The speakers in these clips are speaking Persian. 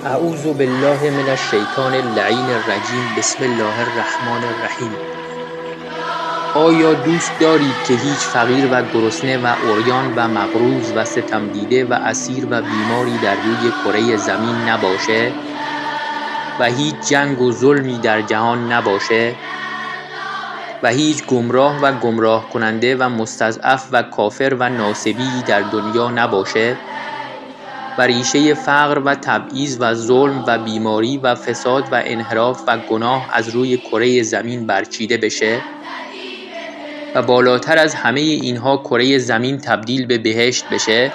اعوذ بالله من الشیطان اللعین الرجیم. بسم الله الرحمن الرحیم. آیا دوست دارید که هیچ فقیر و گرسنه و عریان و مقروض و ستم دیده و اسیر و بیماری در روی کره زمین نباشه و هیچ جنگ و ظلمی در جهان نباشه و هیچ گمراه و گمراه کننده و مستضعف و کافر و ناصبی در دنیا نباشه و ریشه فقر و تبعیض و ظلم و بیماری و فساد و انحراف و گناه از روی کره زمین برچیده بشه و بالاتر از همه اینها کره زمین تبدیل به بهشت بشه؟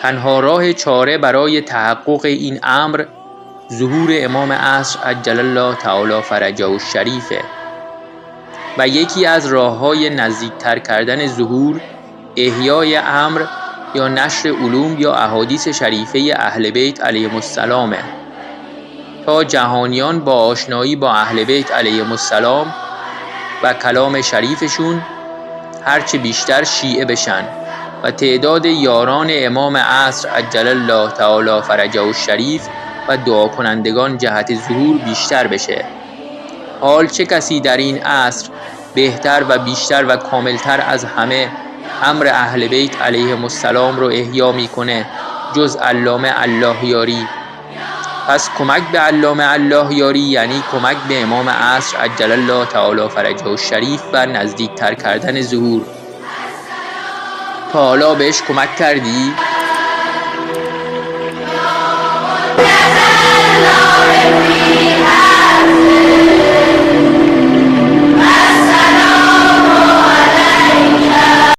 تنها راه چاره برای تحقق این امر ظهور امام عصر عجل الله تعالی فرجه الشریفه و یکی از راه‌های نزدیکتر کردن ظهور احیای امر یا نشر علوم یا احادیث شریفه اهل بیت علیهم السلامه تا جهانیان با آشنایی با اهل بیت علیهم السلام و کلام شریفشون هرچه بیشتر شیعه بشن و تعداد یاران امام عصر عجل الله تعالی فرجه الشریف و دعا کنندگان جهت ظهور بیشتر بشه. حال چه کسی در این عصر بهتر و بیشتر و کاملتر از همه امر اهل بیت علیهم السلام رو احیا میکنه جز علامه الله یاری؟ پس کمک به علامه الله یاری یعنی کمک به امام عصر عجل الله تعالی فرجه الشریف و نزدیکتر کردن ظهور. تا حالا بهش کمک کردی؟